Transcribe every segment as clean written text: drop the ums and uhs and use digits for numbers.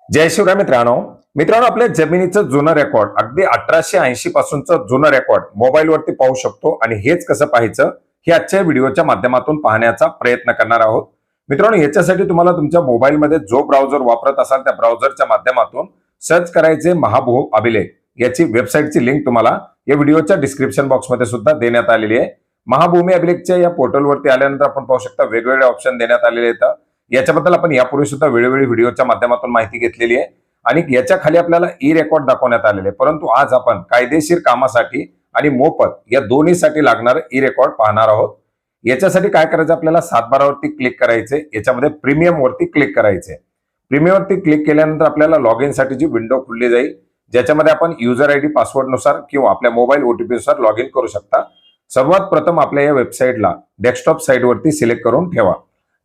जय शिवराय मित्रांनो आपल्या जमिनीचं जुनं रेकॉर्ड अगदी 1880 पासूनचं जुनं रेकॉर्ड मोबाईलवरती पाहू शकतो आणि हेच कसं पाहायचं हे आजच्या व्हिडिओच्या माध्यमातून पाहण्याचा प्रयत्न करणार आहोत। मित्रांनो याच्यासाठी तुम्हाला तुमच्या मोबाईलमध्ये जो ब्राउझर वापरत असाल त्या ब्राउझरच्या माध्यमातून सर्च करायचे महाभूमी अभिलेख याची वेबसाईटची लिंक तुम्हाला या व्हिडिओच्या डिस्क्रिप्शन बॉक्समध्ये सुद्धा देण्यात आलेली आहे। महाभूमी अभिलेखच्या या पोर्टलवरती आल्यानंतर आपण पाहू शकता वेगवेगळे ऑप्शन देण्यात आलेले आहेत। याच्याबद्दल आपण यापूर्वी सुद्धा वेळोवेळी व्हिडिओच्या माध्यमातून माहिती घेतलेली आहे आणि याच्या खाली आपल्याला ई रेकॉर्ड दाखवण्यात आलेले आहे। परंतु आज आपण कायदेशीर कामासाठी आणि मोफत या दोन्हीसाठी लागणारे ई रेकॉर्ड पाहणार आहोत। याच्यासाठी काय करायचं आपल्याला 712 वरती क्लिक करायचे, याच्यामध्ये प्रीमियम वरती क्लिक करायचे। प्रीमियम वरती क्लिक केल्यानंतर आपल्याला लॉग इन साठीची विंडो खुलली जाईल, ज्याच्यामध्ये आपण युजर आयडी पासवर्ड नुसार किंवा आपल्या मोबाईल ओटीपी नुसार लॉग इन करू शकता। सर्वात प्रथम आपल्या या वेबसाईटला डेस्कटॉप साइट वरती सिलेक्ट करून ठेवा।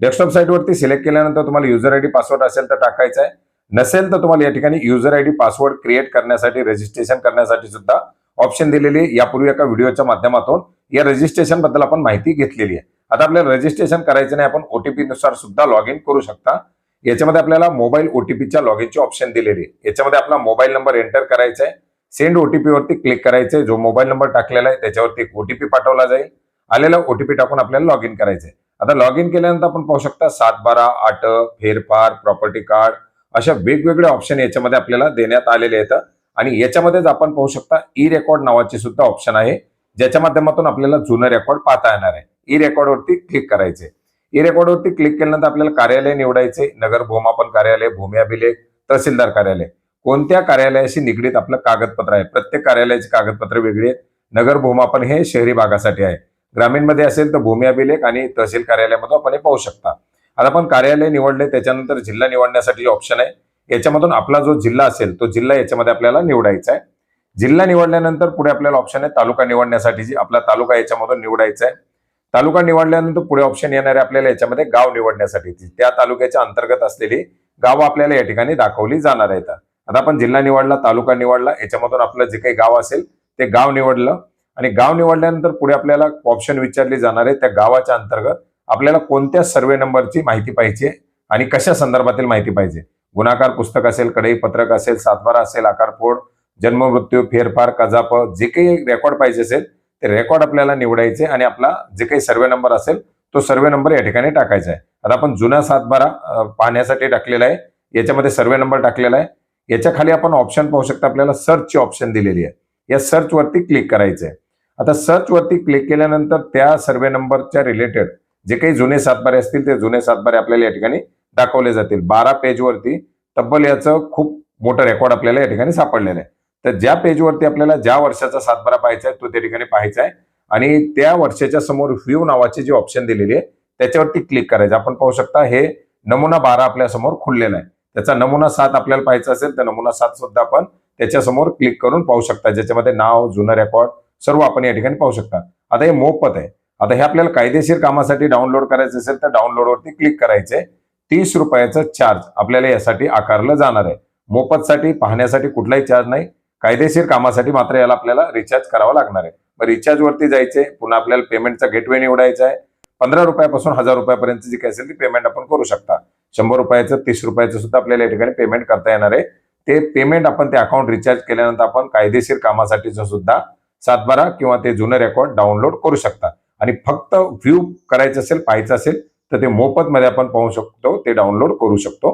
डेस्कटॉप साइट वरती सिलेक्ट केल्यानंतर तुम्हाला युजर आयडी पासवर्ड असेल तर टाकायचा आहे, नसेल तर तुम्हाला या ठिकाणी युजर आयडी पासवर्ड क्रिएट करण्यासाठी रजिस्ट्रेशन करण्यासाठी सुद्धा ऑप्शन दिलेले आहे। यापूर्वी एका व्हिडिओच्या माध्यमातून या रजिस्ट्रेशन बद्दल आपण माहिती घेतलेली आहे। आता आपल्याला रजिस्ट्रेशन करायचं नाही, आपण ओटीपी नुसार सुद्धा लॉग इन करू शकता। याच्यामध्ये आपल्याला मोबाईल ओटीपीच्या लॉग इनची ऑप्शन दिलेली आहे। याच्यामध्ये आपला मोबाईल नंबर एंटर करायचा आहे, सेंड ओटीपी वरती क्लिक करायचंय, जो मोबाईल नंबर टाकलेला आहे त्याच्यावरती ओटीपी पाठवला जाईल, आलेला ओटीपी टाकून आपल्याला लॉग इन करायचंय। आता लॉग इन केल्यानंतर आपण पाहू शकता 712 8 फेरफार प्रॉपर्टी कार्ड अशा वेगवेगळे ऑप्शन याच्यामध्ये आपल्याला देण्यात आलेले आहेत आणि याच्यामध्येच आपण पाहू शकता ई रेकॉर्ड नावाचे सुद्धा ऑप्शन आहे, ज्याच्या माध्यमातून आपल्याला जुनं रेकॉर्ड पाहता येणार आहे। ई रेकॉर्ड वरती क्लिक करायचे। ई रेकॉर्ड वरती क्लिक केल्यानंतर आपल्याला कार्यालय निवडायचे, नगर भूमापन कार्यालय, भूमी अभिलेख, तहसीलदार कार्यालय, कोणत्या कार्यालयाशी निगडीत आपलं कागदपत्र आहे। प्रत्येक कार्यालयाची कागदपत्र वेगळी आहेत। नगर भूमापन हे शहरी भागासाठी आहे, ग्रामीण मध्ये असेल तर भूमी अभिलेख आणि तहसील कार्यालयामध्ये आपण हे पाहू शकता। आता आपण कार्यालय निवडले, त्याच्यानंतर जिल्हा निवडण्यासाठी ऑप्शन आहे, याच्यामधून आपला जो जिल्हा असेल तो जिल्हा याच्यामध्ये आपल्याला निवडायचा आहे। जिल्हा निवडल्यानंतर पुढे आपल्याला ऑप्शन आहे तालुका निवडण्यासाठी, आपला तालुका याच्यामधून निवडायचा आहे। तालुका निवडल्यानंतर पुढे ऑप्शन येणार आहे आपल्याला याच्यामध्ये गाव निवडण्यासाठी, त्या तालुक्याच्या अंतर्गत असलेली गाव आपल्याला या ठिकाणी दाखवली जाणार आहेत। आता आपण जिल्हा निवडला, तालुका निवडला, याच्यामधून आपलं जे काही गाव असेल ते गाव निवडलं आणि गाव निवडल्यानंतर पुढे आपल्याला ऑप्शन विचारले जाणार आहे त्या गावाच्या अंतर्गत आपल्याला कोणत्या सर्वे नंबरची माहिती पाहिजे आणि कशा संदर्भातील माहिती पाहिजे। गुन्हाकार पुस्तक असेल, कडई पत्रक असेल, 712 असेल, आकारफोड, जन्म मृत्यू, फेरफार, कजाप, जे काही रेकॉर्ड पाहिजे असेल ते रेकॉर्ड आपल्याला निवडायचे आणि आपला जे काही सर्वे नंबर असेल तो सर्वे नंबर या ठिकाणी टाकायचा आहे। आता आपण जुना 712 पाहण्यासाठी टाकलेला आहे, याच्यामध्ये सर्वे नंबर टाकलेला आहे। याच्या खाली आपण ऑप्शन पाहू शकता, आपल्याला सर्चची ऑप्शन दिलेली आहे, या सर्च वरती क्लिक करायचं आहे। आता सर्च वरती क्लिक केल्यानंतर त्या सर्वे नंबरच्या रिलेटेड जे काही जुने 712 असतील ते जुने 712 आपल्याला या ठिकाणी दाखवले जातील। 12 पेज वरती तब्बल याचं खूप मोठं रेकॉर्ड आपल्याला या ठिकाणी सापडलेलं आहे। तर ज्या पेज वरती आपल्याला ज्या वर्षाचा 712 पाहायचा आहे तो त्या ठिकाणी पाहायचा आहे आणि त्या वर्षाच्या समोर व्ह्यू नावाची जी ऑप्शन दिलेली आहे त्याच्यावरती क्लिक करायचं। आपण पाहू शकता हे नमुना 12 आपल्या समोर खुललेला आहे, त्याचा नमुना 7 आपल्याला पाहायचा असेल तर नमुना 7 सुद्धा आपण त्याच्या समोर क्लिक करून पाहू शकता, ज्याच्यामध्ये नाव, जुनं रेकॉर्ड सर्व आपण या ठिकाणी पाहू शकता। आता हे मोफत आहे। आता हे आपल्याला कायदेशीर कामासाठी डाउनलोड करायचं असेल तर डाउनलोड वरती क्लिक करायचे। 30 रुपयाचं चार्ज आपल्याला यासाठी आकारलं जाणार आहे। मोफत साठी पाहण्यासाठी कुठलाही चार्ज नाही, कायदेशीर कामासाठी मात्र याला आपल्याला रिचार्ज करावा लागणार आहे। मग रिचार्ज वरती जायचे, पुन्हा आपल्याला पेमेंटचा गेटवे निवडायचा आहे। 15 रुपयापासून 1000 रुपयापर्यंत जी काही असेल ती पेमेंट आपण करू शकता। 100 रुपयाचं, 30 रुपयाचं सुद्धा आपल्याला या ठिकाणी पेमेंट करता येणार आहे। ते पेमेंट आपण ते अकाउंट रिचार्ज केल्यानंतर आपण कायदेशीर कामासाठीचं सुद्धा 712 किंवा ते जुनं रेकॉर्ड डाउनलोड करू शकता आणि फक्त व्ह्यू करायचं असेल, पाहायचं असेल तर ते मोफत मध्ये आपण पाहू शकतो, ते डाउनलोड करू शकतो।